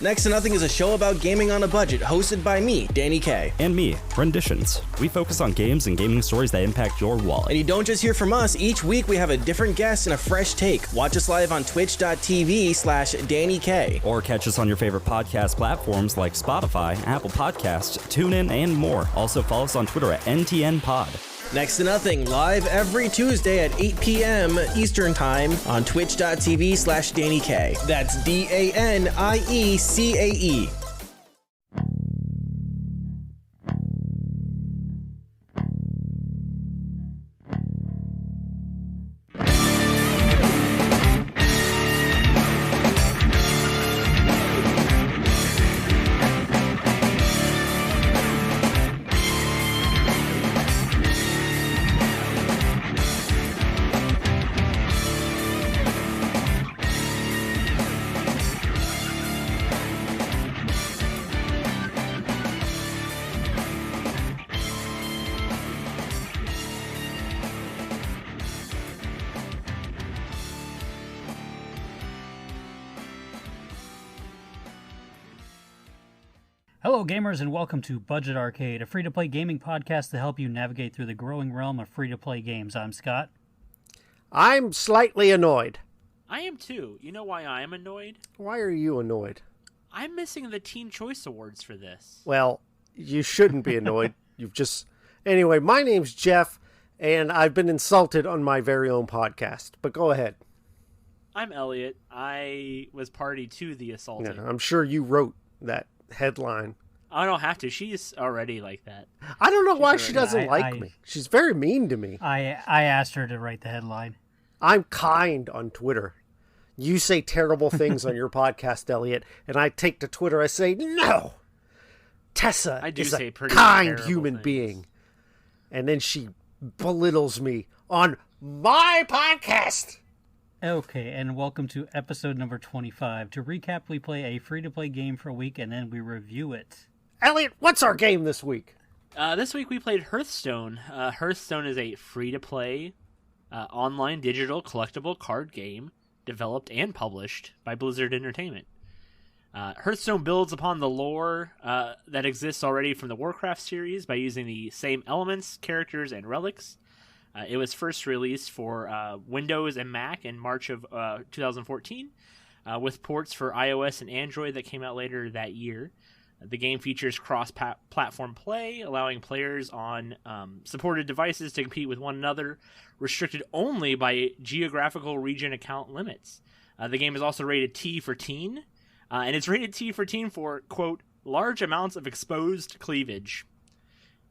Next to Nothing is a show about gaming on a budget, hosted by me, Danny K. And me, Renditions. We focus on games and gaming stories that impact your wallet. And you don't just hear from us, each week we have a different guest and a fresh take. Watch us live on twitch.tv/DannyK. Or catch us on your favorite podcast platforms like Spotify, Apple Podcasts, TuneIn, and more. Also follow us on Twitter at NTNPod. Next to Nothing, live every Tuesday at 8 p.m. Eastern Time on twitch.tv/DannyK. That's DANIECAE. Hello gamers and welcome to Budget Arcade, a free-to-play gaming podcast to help you navigate through the growing realm of free-to-play games. I'm Scott. I'm slightly annoyed. I am too. You know why I'm annoyed? Why are you annoyed? I'm missing the Teen Choice Awards for this. Well, you shouldn't be annoyed. Anyway, my name's Jeff, and I've been insulted on my very own podcast. But go ahead. I'm Elliot. I was party to the assaulting. Yeah, I'm sure you wrote that headline. I don't have to. She's already like that. I don't know why she doesn't like me. She's very mean to me. I asked her to write the headline. I'm kind on Twitter. You say terrible things on your podcast, Elliot, and I take to Twitter, I say, no! Tessa is a kind human being. And then she belittles me on my podcast! Okay, and welcome to episode number 25. To recap, we play a free-to-play game for a week, and then we review it. Elliot, what's our game this week? This week we played Hearthstone. Hearthstone is a free-to-play online digital collectible card game developed and published by Blizzard Entertainment. Hearthstone builds upon the lore that exists already from the Warcraft series by using the same elements, characters, and relics. It was first released for Windows and Mac in March of 2014, with ports for iOS and Android that came out later that year. The game features cross-platform play, allowing players on supported devices to compete with one another, restricted only by geographical region account limits. The game is also rated T for teen, and it's rated T for teen for, quote, large amounts of exposed cleavage.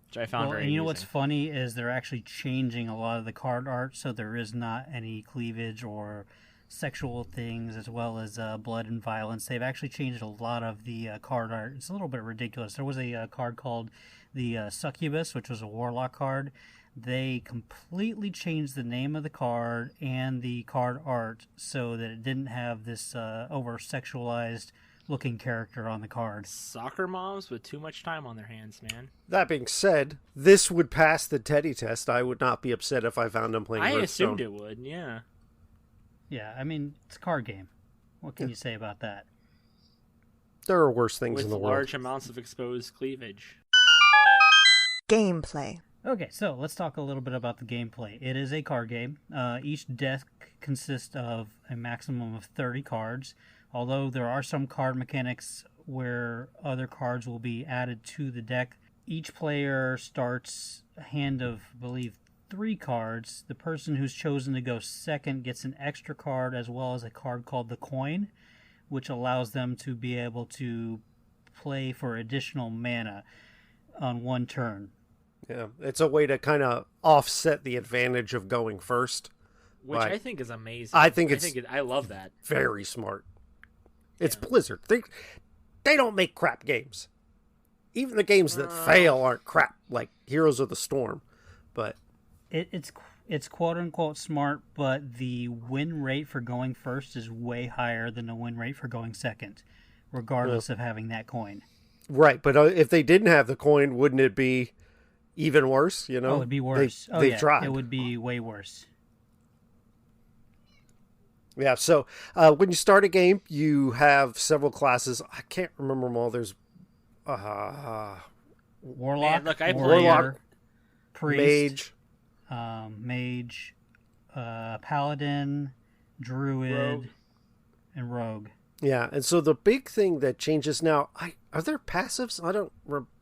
Which I found very and you know amusing. what's funny is they're actually changing a lot of the card art, so there is not any cleavage or sexual things, as well as blood and violence. They've actually changed a lot of the card art. It's a little bit ridiculous. There was a card called the Succubus, which was a warlock card. They completely changed the name of the card and the card art so that it didn't have this over-sexualized looking character on the card. Soccer moms with too much time on their hands, man. That being said, this would pass the Teddy test. I would not be upset if I found him playing Hearthstone. I assumed it would, yeah. Yeah, I mean, it's a card game. What can you say about that? There are worse things with in the world. With large amounts of exposed cleavage. Gameplay. Okay, so let's talk a little bit about the gameplay. It is a card game. Each deck consists of a maximum of 30 cards, although there are some card mechanics where other cards will be added to the deck. Each player starts a hand of, I believe, 3 cards. The person who's chosen to go second gets an extra card as well as a card called the coin, which allows them to be able to play for additional mana on one turn. Yeah, it's a way to kind of offset the advantage of going first. Which I think is amazing. I love that. Very smart. It's Blizzard. They don't make crap games. Even the games that fail aren't crap, like Heroes of the Storm. But it's quote unquote smart, but the win rate for going first is way higher than the win rate for going second, regardless of having that coin. Right, but if they didn't have the coin, wouldn't it be even worse? You know, it'd be worse. They tried. It would be way worse. Yeah, so when you start a game, you have several classes. I can't remember them all. There's Warlock, Man, look, I Warrior, Priest, Priest, Mage, Paladin, Druid, Rogue. and Rogue. Yeah, and so the big thing that changes now, are there passives? I don't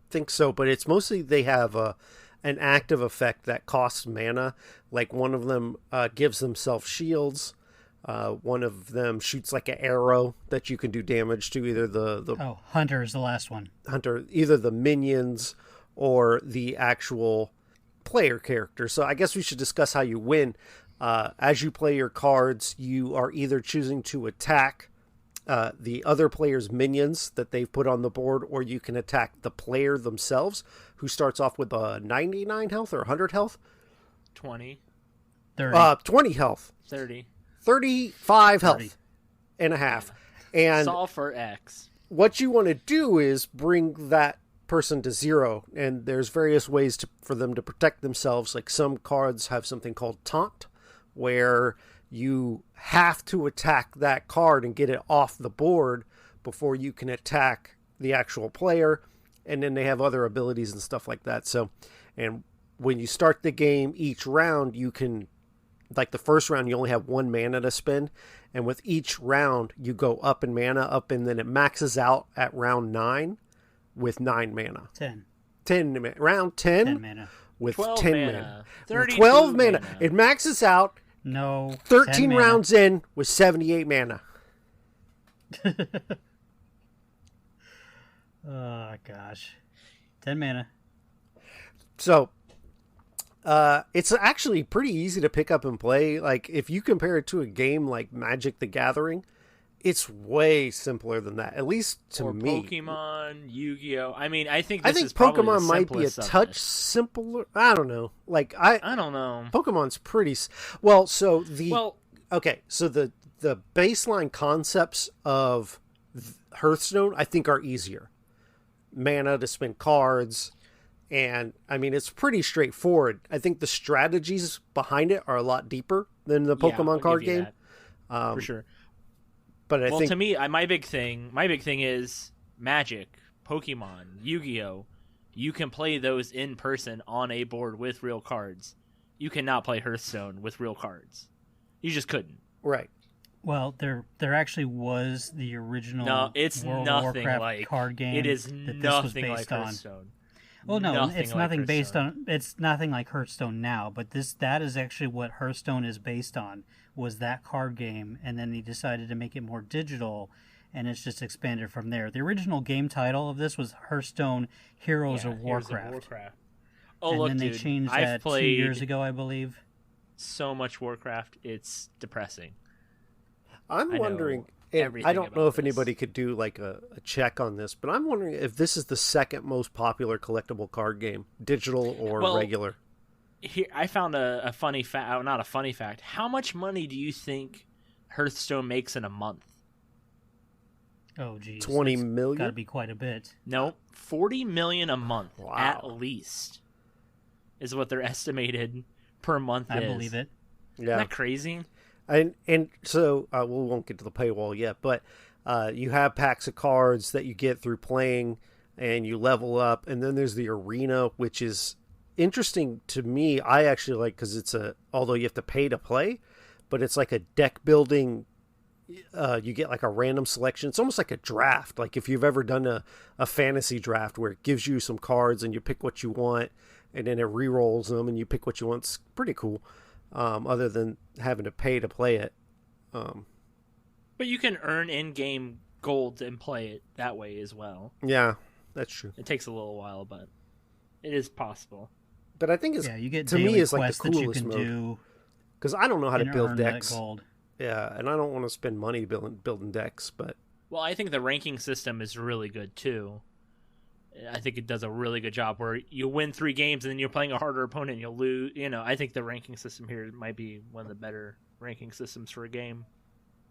think so, but it's mostly they have an active effect that costs mana. Like one of them gives themselves shields. One of them shoots like an arrow that you can do damage to either the Hunter is the last one. Hunter, either the minions or the actual player character. So I guess we should discuss how you win. As you play your cards, you are either choosing to attack the other player's minions that they've put on the board, or you can attack the player themselves, who starts off with a 99 health or 100 health? 20. 30. 20 health. 30. 35 health 30. and a half. And Solve for X. what you want to do is bring that person to 0, and there's various ways for them to protect themselves. Like some cards have something called taunt, where you have to attack that card and get it off the board before you can attack the actual player. And then they have other abilities and stuff like that. So, and when you start the game, each round you can, like the first round, you only have 1 mana to spend. And with each round, you go up in mana, and then it maxes out at round 9 with 9 mana. 10. Round 10, 10 mana. with 12 10 mana. mana. 12 mana. mana. It maxes out No. 13 10 rounds in with 78 mana. Oh, gosh. 10 mana. So, it's actually pretty easy to pick up and play. Like, if you compare it to a game like Magic the Gathering, it's way simpler than that, at least to me. Pokemon, Yu-Gi-Oh! I mean, I think Pokemon might be a touch simpler. I don't know. Like, I don't know. Pokemon's pretty... Well, so the... Okay, so the baseline concepts of Hearthstone, I think, are easier. Mana to spend cards, and I mean, it's pretty straightforward. I think the strategies behind it are a lot deeper than the Pokemon card game. For sure. But I think, to me, my big thing is Magic, Pokemon, Yu-Gi-Oh! You can play those in person on a board with real cards. You cannot play Hearthstone with real cards. You just couldn't. Right. Well, there actually was the original No, it's World of nothing Warcraft like card game. It is that nothing this was like based on. Hearthstone. Well, no, it's like nothing based Hearthstone. on. It's nothing like Hearthstone now. But that is actually what Hearthstone is based on. Was that card game, and then they decided to make it more digital, and it's just expanded from there. The original game title of this was Hearthstone Heroes of Warcraft. Oh, and look, then they dude, changed I've that played 2 years ago, I believe. so much Warcraft, it's depressing. I'm wondering... I don't know if anybody could do like a check on this, but I'm wondering if this is the second most popular collectible card game, digital or regular. Here, I found a funny fact. Not a funny fact. How much money do you think Hearthstone makes in a month? Oh, geez. 20 million? Got to be quite a bit. No, 40 million a month at Wow. least is what they're estimated per month. I believe it. Yeah. Isn't that crazy? And so we won't get to the paywall yet, but you have packs of cards that you get through playing, and you level up, and then there's the arena, which is interesting to me. I actually like, because although you have to pay to play, but it's like a deck building. You get like a random selection. It's almost like a draft. Like if you've ever done a fantasy draft where it gives you some cards and you pick what you want, and then it re-rolls them and you pick what you want. It's pretty cool. Other than having to pay to play it. But you can earn in-game gold and play it that way as well. Yeah, that's true. It takes a little while, but it is possible. But I think you get to me daily it's like the quests that you coolest can mode. do Because I don't know how to and build earn decks. that gold. Yeah, and I don't want to spend money building decks, but... Well, I think the ranking system is really good, too. I think it does a really good job where you win 3 games and then you're playing a harder opponent and you'll lose. I think the ranking system here might be one of the better ranking systems for a game.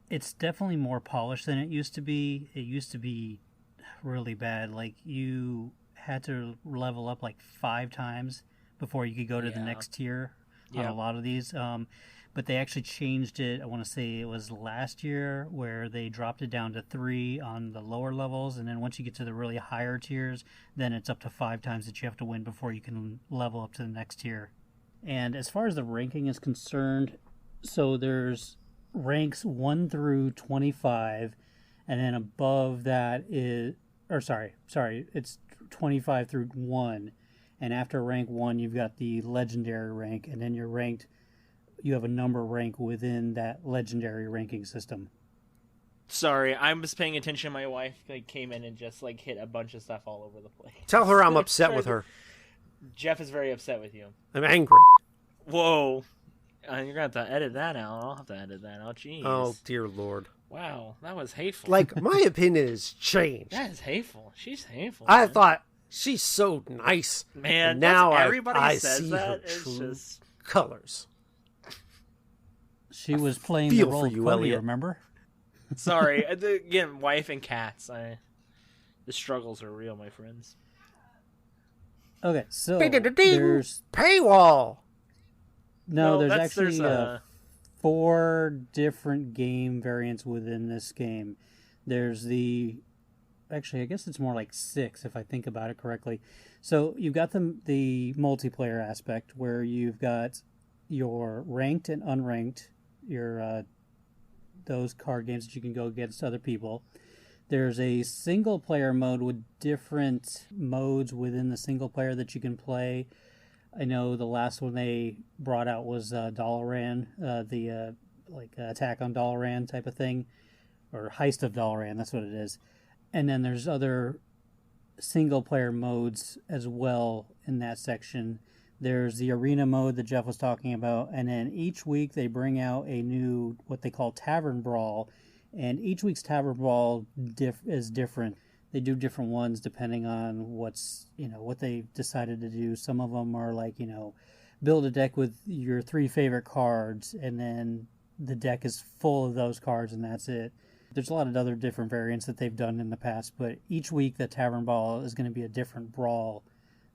It's definitely more polished than it used to be. It used to be really bad. Like, you had to level up like 5 times before you could go to the next tier on a lot of these. But but they actually changed it. I want to say it was last year where they dropped it down to 3 on the lower levels, and then once you get to the really higher tiers, then it's up to 5 times that you have to win before you can level up to the next tier. And as far as the ranking is concerned, so there's ranks 1 through 25, and then above that is, it's 25 through 1. And after rank 1, you've got the legendary rank, and then you have a number rank within that legendary ranking system. Sorry, I was paying attention. My wife came in and just hit a bunch of stuff all over the place. Tell her I'm upset with her. Jeff is very upset with you. I'm angry. Whoa. You're going to have to edit that out. I'll have to edit that out. Jeez. Oh, dear Lord. Wow, that was hateful. My opinion has changed. That is hateful. She's hateful. I thought, she's so nice. Man, and now everybody I says see that. her It's true just... colors. She was playing the role of Chloe, Elliot. remember? Sorry. Again, wife and cats. The struggles are real, my friends. Okay, so there's... Paywall! No, there's actually 4 different game variants within this game. There's actually, I guess it's more like 6 if I think about it correctly. So you've got the multiplayer aspect where you've got your ranked and unranked, your those card games that you can go against other people. There's a single player mode with different modes within the single player that you can play. I know the last one they brought out was Dalaran, the Attack on Dalaran type of thing, or Heist of Dalaran, that's what it is. And then there's other single player modes as well in that section. There's the arena mode that Jeff was talking about, and then each week they bring out a new, what they call Tavern Brawl, and each week's Tavern Brawl is different. They do different ones depending on what they decided to do. Some of them are build a deck with your 3 favorite cards, and then the deck is full of those cards, and that's it. There's a lot of other different variants that they've done in the past, but each week the Tavern Brawl is going to be a different brawl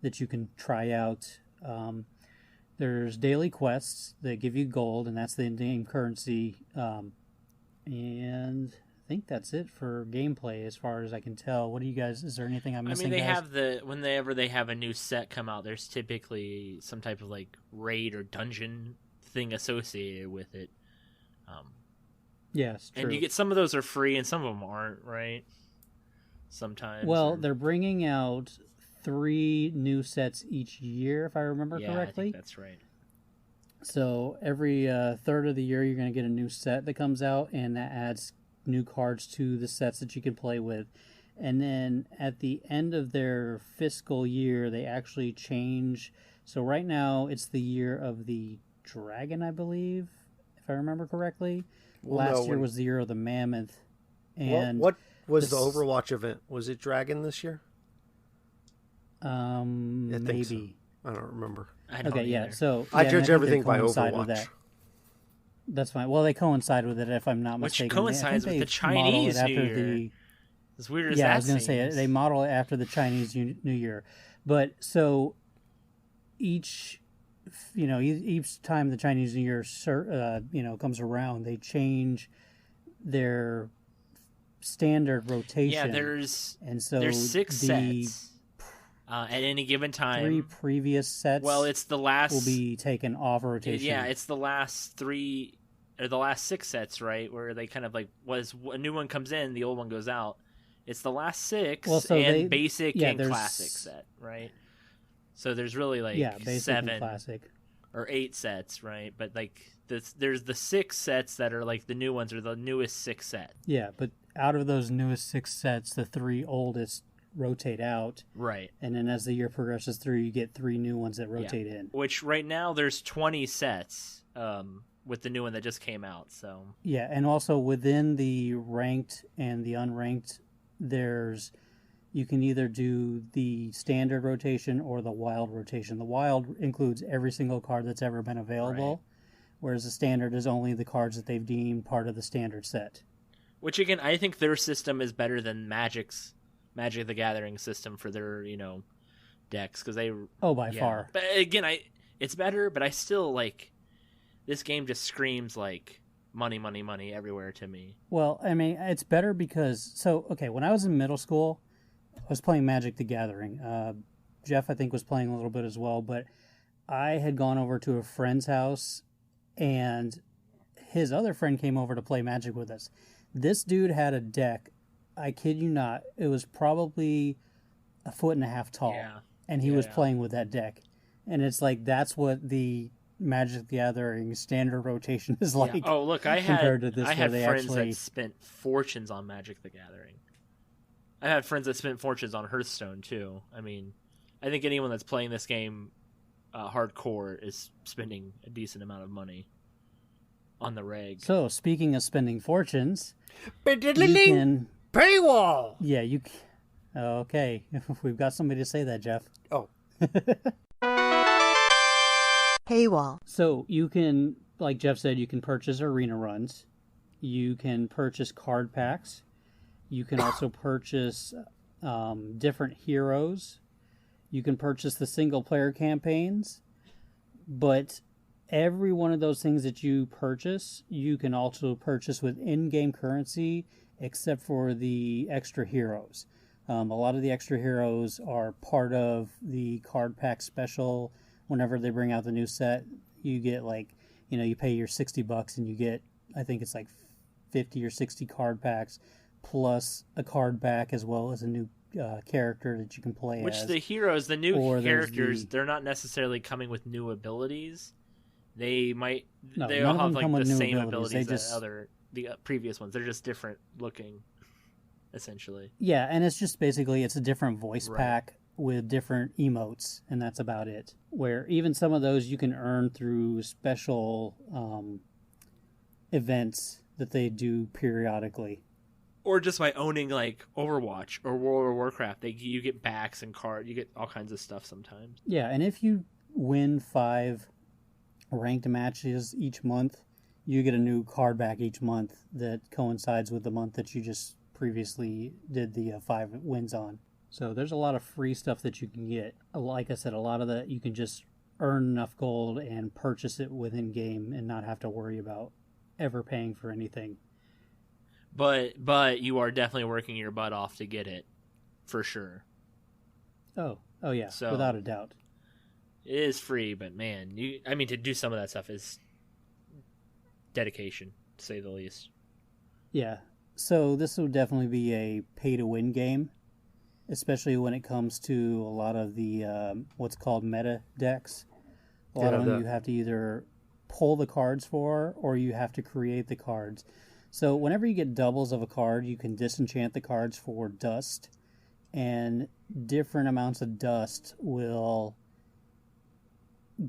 that you can try out. There's daily quests that give you gold, and that's the in-game currency. And I think that's it for gameplay as far as I can tell. What do you guys, is there anything I'm missing, they guys? have whenever they have a new set come out, there's typically some type of raid or dungeon thing associated with it. Yes, true. And you get, some of those are free and some of them aren't, right? Sometimes. Well, they're bringing out 3 new sets each year, if I remember correctly. I think that's right. So every third of the year, you're going to get a new set that comes out, and that adds new cards to the sets that you can play with. And then at the end of their fiscal year, they actually change. So right now, it's the year of the dragon, I believe, if I remember correctly. Last year was the year of the mammoth. And what was the Overwatch event? Was it dragon this year? Maybe. So. I don't remember. So I judge everything by Overwatch. That. That's fine. Well, they coincide with it, if I'm not mistaken. Which coincides with the Chinese New Year. As weird as that I was going to say, they model it after the Chinese New Year. But so each time the Chinese New Year, comes around, they change their standard rotation. Yeah, there's 6 sets at any given time. 3 previous sets. Well, it's the last will be taken off rotation. Yeah, it's the last 3 or the last 6 sets, right? Where they kind of was a new one comes in, the old one goes out. It's the last 6 basic and classic set, right? So there's really basic 7 and classic or 8 sets, right? But there's the 6 sets that are the new ones, or the newest 6 sets. Yeah, but out of those newest 6 sets, the 3 oldest rotate out. Right. And then as the year progresses through, you get 3 new ones that rotate in. Which right now there's 20 sets with the new one that just came out. So yeah, and also within the ranked and the unranked, you can either do the standard rotation or the wild rotation. The wild includes every single card that's ever been available, whereas the standard is only the cards that they've deemed part of the standard set. Which again, I think their system is better than Magic the Gathering system for their, decks, because they... Oh, by far. But again, it's better, but I still This game just screams like money, money, money everywhere to me. Well, I mean, it's better because when I was in middle school, I was playing Magic the Gathering. Jeff, I think, was playing a little bit as well, but I had gone over to a friend's house, and his other friend came over to play Magic with us. This dude had a deck, I kid you not, it was probably 1.5 feet tall, and he was playing with that deck. And it's like, that's what the Magic the Gathering standard rotation is like. Yeah. Oh, look, I had friends that spent fortunes on Magic the Gathering. I had friends that spent fortunes on Hearthstone, too. I mean, I think anyone that's playing this game hardcore is spending a decent amount of money on the reg. So, speaking of spending fortunes, you can... Paywall! Yeah, you... Okay, we've got somebody to say that, Jeff. Oh. Paywall. So, you can, like Jeff said, you can purchase arena runs. You can purchase card packs. You can also purchase different heroes. You can purchase the single-player campaigns. But every one of those things that you purchase, you can also purchase with in-game currency, except for the extra heroes. A lot of the extra heroes are part of the card pack special. Whenever they bring out the new set, you get you pay your $60 and you get, I think it's like 50 or 60 card packs, plus a card back as well as a new character that you can play as. Which the heroes, the new characters, they're not necessarily coming with new abilities. They might, they all have like the same abilities as the previous ones. They're just different looking, essentially. Yeah, and it's just basically, it's a different voice pack with different emotes, and that's about it. Where even some of those you can earn through special events that they do periodically. Or just by owning like Overwatch or World of Warcraft, you get backs and you get all kinds of stuff sometimes. Yeah, and if you win 5 ranked matches each month, you get a new card back each month that coincides with the month that you just previously did the 5 wins on. So there's a lot of free stuff that you can get. Like I said, a lot of that you can just earn enough gold and purchase it within game and not have to worry about ever paying for anything. But you are definitely working your butt off to get it, for sure. Oh yeah, so, without a doubt. It is free, but man, to do some of that stuff is dedication, to say the least. Yeah, so this would definitely be a pay-to-win game, especially when it comes to a lot of the what's called meta decks. A lot of them you have to either pull the cards for, or you have to create the cards. So whenever you get doubles of a card, you can disenchant the cards for dust, and different amounts of dust will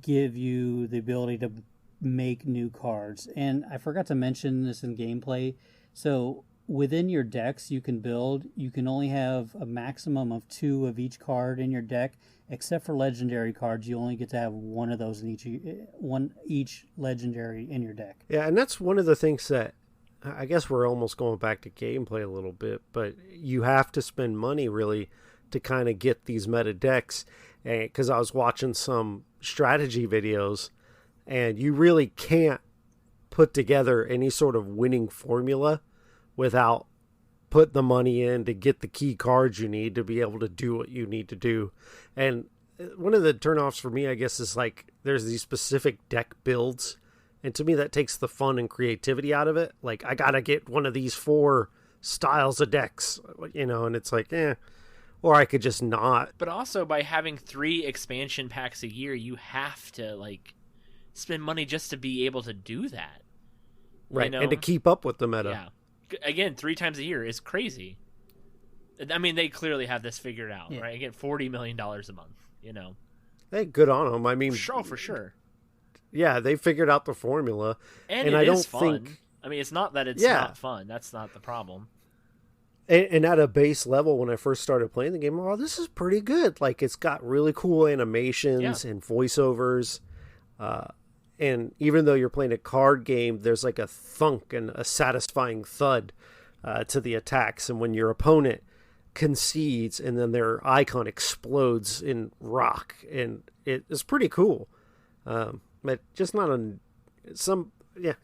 give you the ability to make new cards. And I forgot to mention this in gameplay. So within your decks you can only have a maximum of 2 of each card in your deck, except for legendary cards. You only get to have 1 of those in each legendary in your deck. Yeah, and that's one of the things that I guess we're almost going back to gameplay a little bit, but you have to spend money really to kind of get these meta decks. Because I was watching some strategy videos, and you really can't put together any sort of winning formula without putting the money in to get the key cards you need to be able to do what you need to do. And one of the turnoffs for me, I guess, is like there's these specific deck builds. And to me, that takes the fun and creativity out of it. Like, I got to get one of these 4 styles of decks, and it's like, or I could just not. But also, by having 3 expansion packs a year, you have to, spend money just to be able to do that. Right, and to keep up with the meta. Yeah. Again, 3 times a year is crazy. I mean, they clearly have this figured out, right? Again, $40 million a month, Hey, good on them. I mean... for sure. Yeah, they figured out the formula. And I don't fun. think... I mean, it's not that it's not fun. That's not the problem. And at a base level, when I first started playing the game, this is pretty good. Like, it's got really cool animations and voiceovers. And even though you're playing a card game, there's like a thunk and a satisfying thud to the attacks. And when your opponent concedes and then their icon explodes in rock, and it's pretty cool. But just not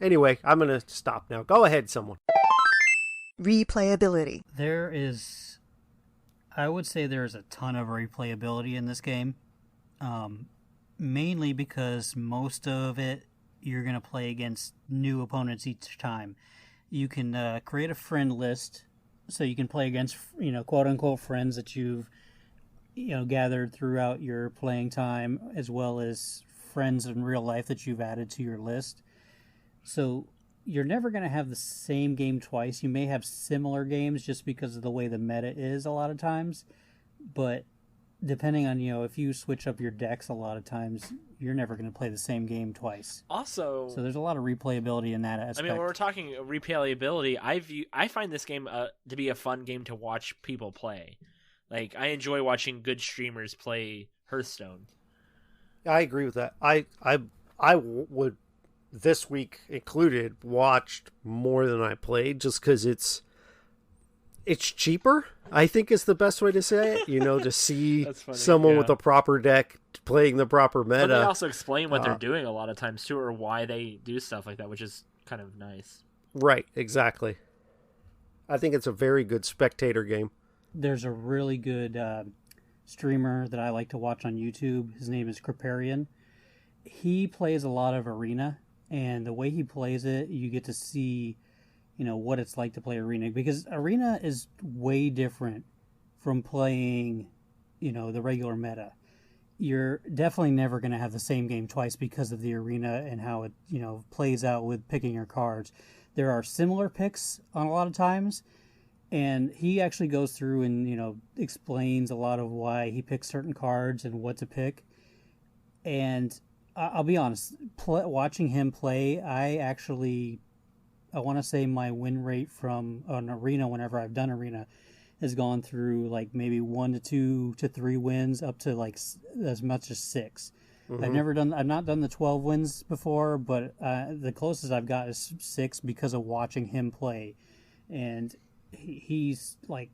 Anyway, I'm going to stop now. Go ahead, someone. Replayability. I would say there's a ton of replayability in this game. Mainly because most of it you're going to play against new opponents each time. You can create a friend list so you can play against, quote unquote friends that you've, gathered throughout your playing time, as well as friends in real life that you've added to your list. So you're never going to have the same game twice. You may have similar games just because of the way the meta is a lot of times, but depending on, if you switch up your decks a lot of times, you're never going to play the same game twice. Also, so there's a lot of replayability in that aspect. I mean, when we're talking replayability, I find this game to be a fun game to watch people play. Like, I enjoy watching good streamers play Hearthstone. I agree with that. I would, this week included, watched more than I played just because it's cheaper, I think is the best way to say it. To see someone with a proper deck playing the proper meta. But they also explain what they're doing a lot of times too, or why they do stuff like that, which is kind of nice. Right, exactly. I think it's a very good spectator game. There's a really good streamer that I like to watch on YouTube. His name is Kriparian. He plays a lot of Arena, and the way he plays it, you get to see what it's like to play Arena, because Arena is way different from playing, the regular meta. You're definitely never going to have the same game twice because of the Arena and how it, plays out with picking your cards. There are similar picks on a lot of times, and he actually goes through and, explains a lot of why he picks certain cards and what to pick. And I'll be honest, watching him play, I want to say my win rate from an Arena, whenever I've done Arena, has gone through like maybe 1 to 2 to 3 wins up to like as much as 6. Mm-hmm. I've not done the 12 wins before, but the closest I've got is 6 because of watching him play. And he's like,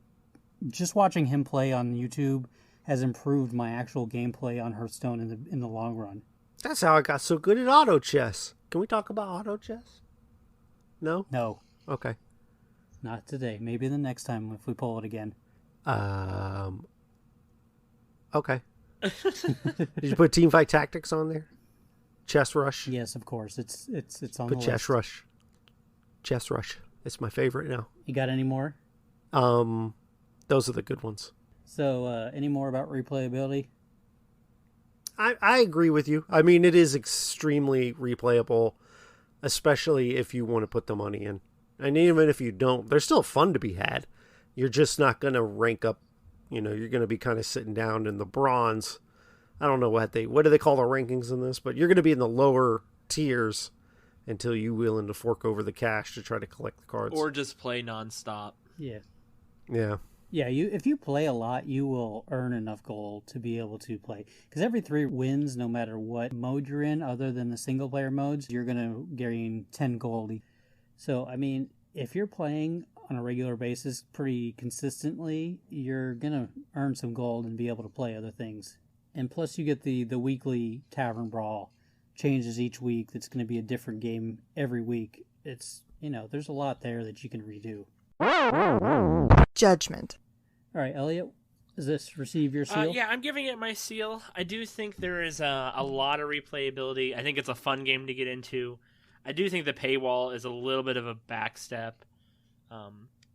just watching him play on YouTube has improved my actual gameplay on Hearthstone in the long run. That's how I got so good at auto chess. Can we talk about auto chess? No? No. Okay. Not today. Maybe the next time if we pull it again. Okay. Did you put Teamfight Tactics on there? Chess Rush? Yes, of course. It's on put the Chess list. Rush. Chess Rush. It's my favorite now. You got any more? Those are the good ones. So, any more about replayability? I agree with you. I mean, it is extremely replayable, especially if you want to put the money in. And even if you don't, they're still fun to be had. You're just not going to rank up, you're going to be kind of sitting down in the bronze. I don't know what do they call the rankings in this, but you're going to be in the lower tiers until you're willing to fork over the cash to try to collect the cards. Or just play nonstop. Yeah. Yeah. Yeah, if you play a lot, you will earn enough gold to be able to play. Because every 3 wins, no matter what mode you're in, other than the single-player modes, you're going to gain 10 gold. So, I mean, if you're playing on a regular basis pretty consistently, you're going to earn some gold and be able to play other things. And plus, you get the weekly Tavern Brawl. Changes each week. That's going to be a different game every week. It's, there's a lot there that you can redo. Judgment. All right, Elliot, does this receive your seal? Yeah, I'm giving it my seal. I do think there is a lot of replayability. I think it's a fun game to get into. I do think the paywall is a little bit of a backstep.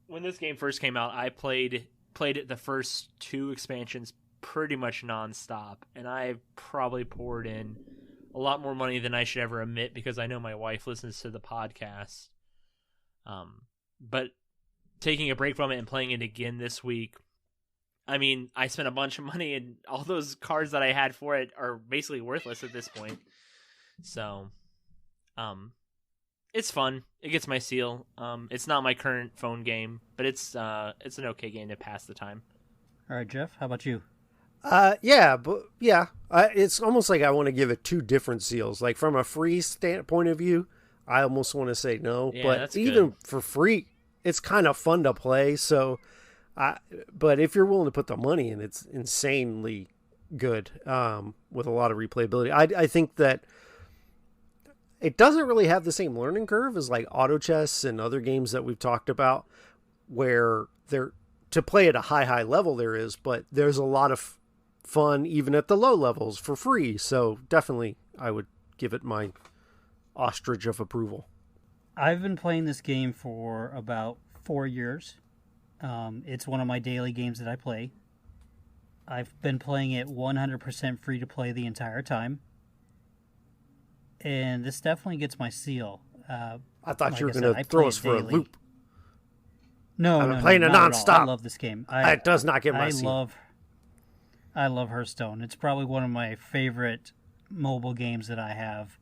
When this game first came out, I played the first 2 expansions pretty much nonstop, and I probably poured in a lot more money than I should ever admit because I know my wife listens to the podcast. But taking a break from it and playing it again this week, I mean, I spent a bunch of money and all those cards that I had for it are basically worthless at this point. So, it's fun. It gets my seal. It's not my current phone game, but it's an okay game to pass the time. All right, Jeff, how about you? It's almost like I want to give it 2 different seals. Like from a free point of view, I almost want to say no, but even good. For free, it's kind of fun to play. So, but if you're willing to put the money in, it's insanely good with a lot of replayability. I think that It doesn't really have the same learning curve as like auto chess and other games that we've talked about, where to play at a high level there is, but there's a lot of fun even at the low levels for free. So definitely I would give it my ostrich of approval. I've been playing this game for about 4 years. It's one of my daily games that I play. I've been playing it 100% free to play the entire time. And this definitely gets my seal. I thought you were going to throw us for a loop. No, I'm playing it nonstop. I love this game. It does not get my seal. I love Hearthstone. It's probably one of my favorite mobile games that I have.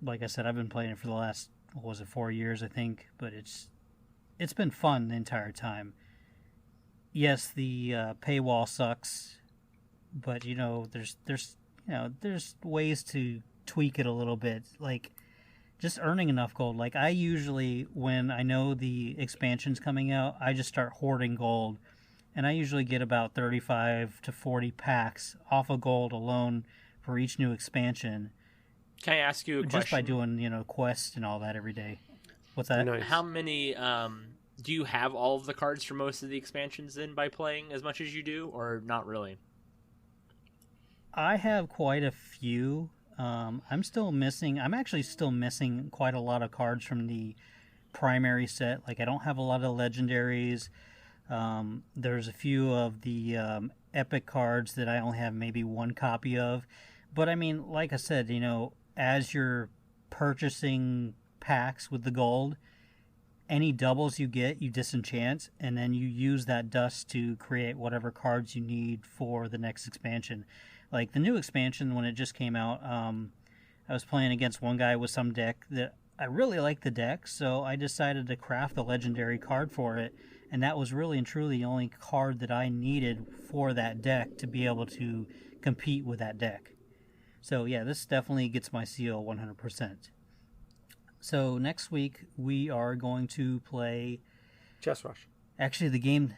Like I said, I've been playing it for the last, 4 years, I think. But it's been fun the entire time. Yes, the paywall sucks, but there's ways to tweak it a little bit, like just earning enough gold. Like I usually, when I know the expansion's coming out, I just start hoarding gold, and I usually get about 35 to 40 packs off of gold alone for each new expansion. Can I ask you a question? Just by doing quests and all that every day. What's that? Nice. How many do you have all of the cards for most of the expansions in by playing as much as you do, or not really? I have quite a few. I'm actually still missing quite a lot of cards from the primary set. Like I don't have a lot of legendaries. There's a few of the epic cards that I only have maybe one copy of. But I mean, like I said, as you're purchasing packs with the gold, any doubles you get, you disenchant, and then you use that dust to create whatever cards you need for the next expansion. Like the new expansion, when it just came out, I was playing against one guy with some deck that I really liked the deck, so I decided to craft a legendary card for it, and that was really and truly the only card that I needed for that deck to be able to compete with that deck. So yeah, this definitely gets my seal 100%. So next week we are going to play Chess Rush. Actually, the game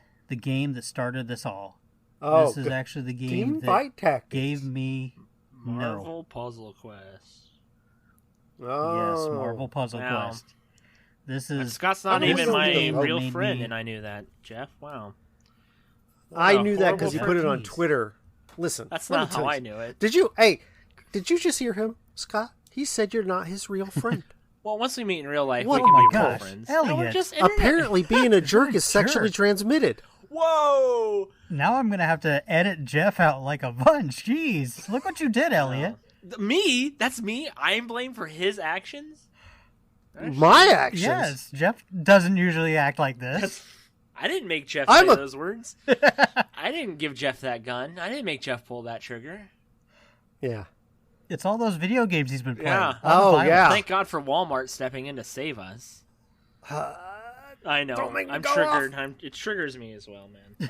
that started this all. Oh, this is actually the game that gave me Marvel Puzzle Quest. Oh, yes, Marvel Puzzle Quest. This is Scott's not even my real friend, and I knew that, Jeff. Wow. I knew that because he put it on Twitter. Listen, that's not how I knew it. Did you just hear him, Scott? He said you're not his real friend. Well, once we meet in real life, we can be real friends. Elliot. Apparently, being a jerk is sexually transmitted. Whoa! Now I'm going to have to edit Jeff out like a bunch. Jeez. Look what you did, Elliot. Me? That's me? I'm blamed for his actions? My actions? Yes. Jeff doesn't usually act like this. I didn't make Jeff say those words. I didn't give Jeff that gun. I didn't make Jeff pull that trigger. Yeah. It's all those video games he's been playing. Yeah. Oh, yeah. Thank God for Walmart stepping in to save us. I know. I'm triggered. It triggers me as well, man.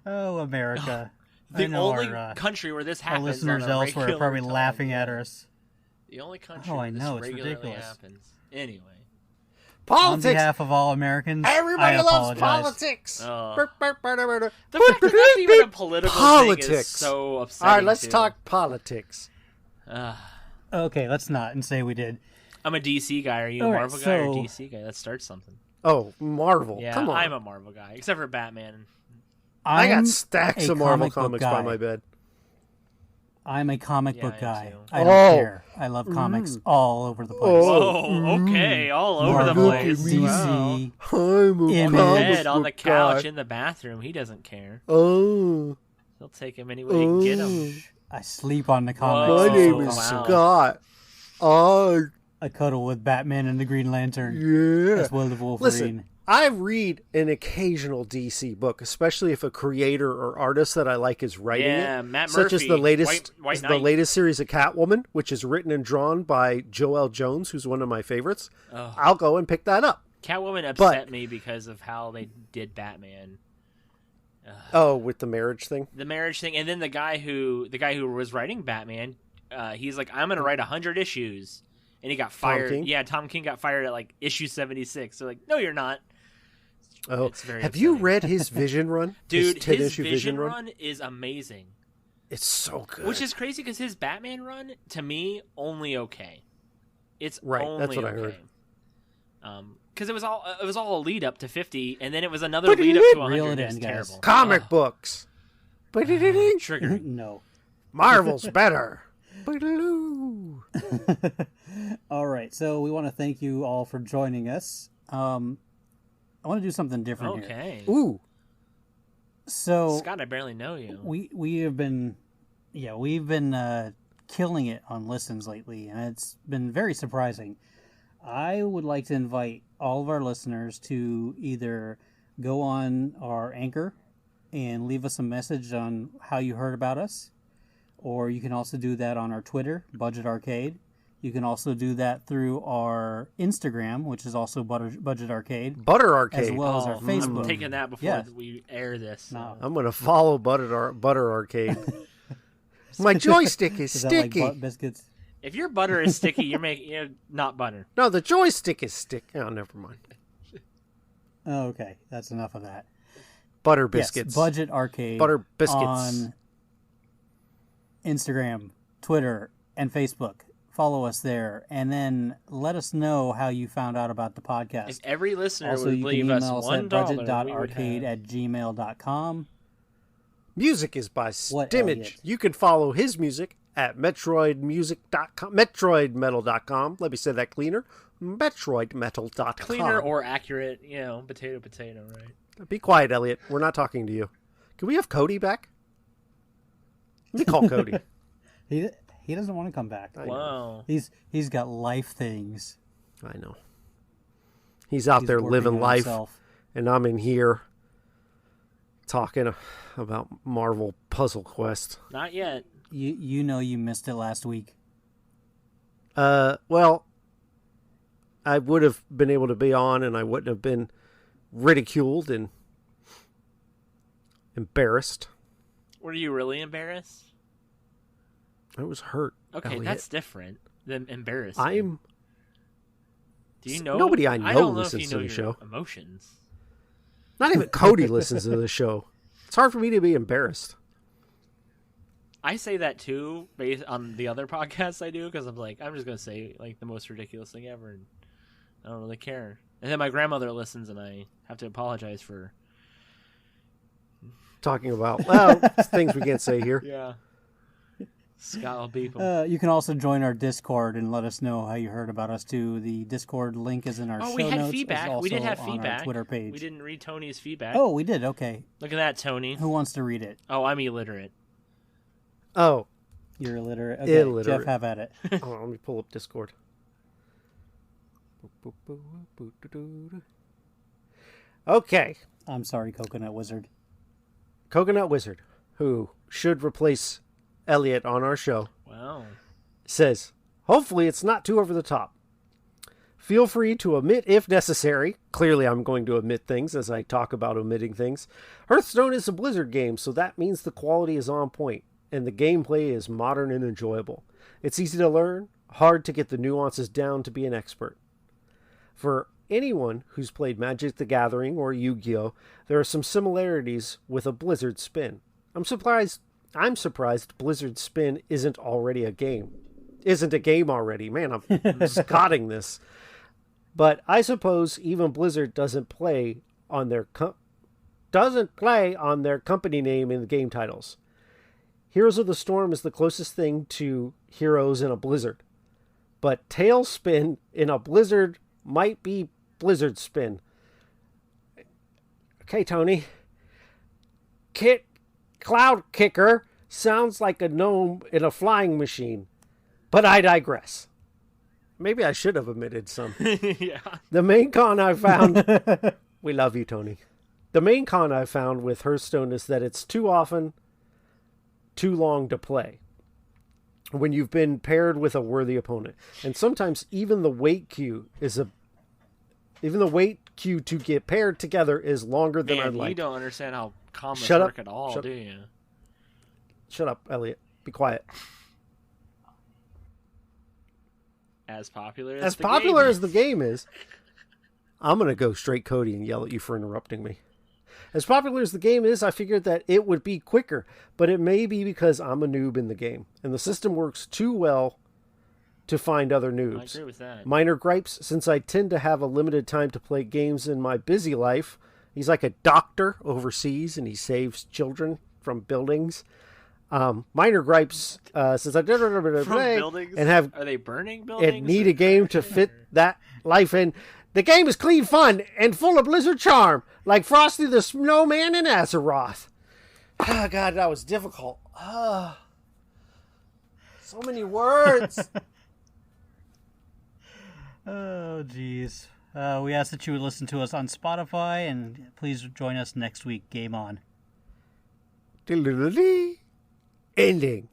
Oh, America. The only country where this happens. Our listeners elsewhere are probably laughing at us. The only country where this regularly happens. Anyway. Politics. On behalf of all Americans, everybody loves politics. The fact that that's even a political thing is so upsetting. All right, let's talk politics. Okay, let's not and say we did. I'm a DC guy. Are you a Marvel guy or a DC guy? Let's start something. Oh, Marvel. Yeah, come on. I'm a Marvel guy, except for Batman. I got stacks of Marvel comics by my bed. I'm a comic book guy. I don't care. I love comics all over the place. Oh, okay. All over the place. DC. I'm in bed, on the couch, in the bathroom. He doesn't care. Oh. He'll take him any way he can get him. I sleep on the comics. My name is Scott. I cuddle with Batman and the Green Lantern. Yeah. As well as Wolverine. Listen, I read an occasional DC book, especially if a creator or artist that I like is writing it. Matt such Murphy, as the latest, White the latest series of Catwoman, which is written and drawn by Joelle Jones, who's one of my favorites. Oh. I'll go and pick that up. Catwoman upset me because of how they did Batman. With the marriage thing. The marriage thing, and then the guy who was writing Batman, he's like, I'm going to write 100 issues. And he got fired. Tom King? Yeah, Tom King got fired at like issue 76. So like, no, you're not. Oh, have you read his Vision run? Dude, his Vision run is amazing. It's so good. Which is crazy because his Batman run, to me, only okay. It's right. Only That's what okay. I heard. Because it was all a lead up to 50, and then it was another lead up to 100. It was terrible. Comic books. Trigger. No. Marvel's better. All right, so we want to thank you all for joining us. I want to do something different here. Okay. Ooh. So Scott, I barely know you. We've been killing it on listens lately, and it's been very surprising. I would like to invite all of our listeners to either go on our Anchor and leave us a message on how you heard about us, or you can also do that on our Twitter, Budget Arcade. You can also do that through our Instagram, which is also Budget Arcade. Butter Arcade. As well as our Facebook. I'm taking that before we air this. No. I'm going to follow Butter Arcade. My joystick is sticky. Like biscuits? If your butter is sticky, you're not butter. No, the joystick is sticky. Oh, never mind. Oh, okay, that's enough of that. Butter biscuits. Yes, Budget Arcade. Butter biscuits. On Instagram, Twitter, and Facebook. Follow us there, and then let us know how you found out about the podcast. If every listener also, would you leave can us email us $1, at budget.arcade@gmail.com. Music is by Stimage. You can follow his music at metroidmusic.com, metroidmetal.com. Let me say that cleaner. metroidmetal.com. Cleaner or accurate, potato, right? Be quiet, Elliot. We're not talking to you. Can we have Cody back? Let me call Cody. He doesn't want to come back. Wow. He's got life things. I know. He's out there living life, and I'm in here talking about Marvel Puzzle Quest. Not yet. You know you missed it last week. Well, I would have been able to be on, and I wouldn't have been ridiculed and embarrassed. Were you really embarrassed? I was hurt. Okay, Elliot. That's different than embarrassed. Do you know? Nobody I know don't listens to the show. Emotions. Not even Cody listens to the show. It's hard for me to be embarrassed. I say that too, based on the other podcasts I do, because I'm just gonna say the most ridiculous thing ever, and I don't really care. And then my grandmother listens, and I have to apologize for talking about things we can't say here. Yeah. Scott will beep him. You can also join our Discord and let us know how you heard about us too. The Discord link is in our show notes. We had feedback. We did have feedback. Our Twitter page. We didn't read Tony's feedback. Oh, we did. Okay. Look at that, Tony. Who wants to read it? Oh, I'm illiterate. Oh. You're illiterate. Okay, illiterate. Jeff, have at it. Hold on, let me pull up Discord. Okay. I'm sorry, Coconut Wizard. Coconut Wizard, who should replace Elliot on our show, wow, says, hopefully it's not too over the top. Feel free to omit if necessary. Clearly I'm going to omit things as I talk about omitting things. Hearthstone is a Blizzard game, so that means the quality is on point, and the gameplay is modern and enjoyable. It's easy to learn, hard to get the nuances down to be an expert. For anyone who's played Magic the Gathering or Yu-Gi-Oh!, there are some similarities with a Blizzard spin. I'm surprised Blizzard spin isn't a game already. Man, I'm scotting this. But I suppose even Blizzard doesn't play on their company name in the game titles. Heroes of the Storm is the closest thing to Heroes in a Blizzard. But Tailspin in a Blizzard might be Blizzard spin. Okay, Tony. Cloud Kicker sounds like a gnome in a flying machine. But I digress. Maybe I should have omitted some. Yeah. The main con I found... We love you, Tony. The main con I found with Hearthstone is that it's too often too long to play when you've been paired with a worthy opponent. And sometimes even the wait queue to get paired together is longer than I'd like. You don't understand how combos work at all, do you? Shut up, Elliot. Be quiet. As popular as the game is, I'm going to go straight Cody and yell at you for interrupting me. As popular as the game is, I figured that it would be quicker, but it may be because I'm a noob in the game, and the system works too well to find other noobs. I agree with that. Minor gripes, since I tend to have a limited time to play games in my busy life. He's like a doctor overseas, and he saves children from buildings. Minor gripes, since I did play and have are they burning buildings? And need a game to fit that life in. The game is clean fun and full of Blizzard charm, like Frosty the Snowman and Azeroth. Oh, God, that was difficult. So many words. Oh, geez. We ask that you would listen to us on Spotify, and please join us next week. Game on. Ending.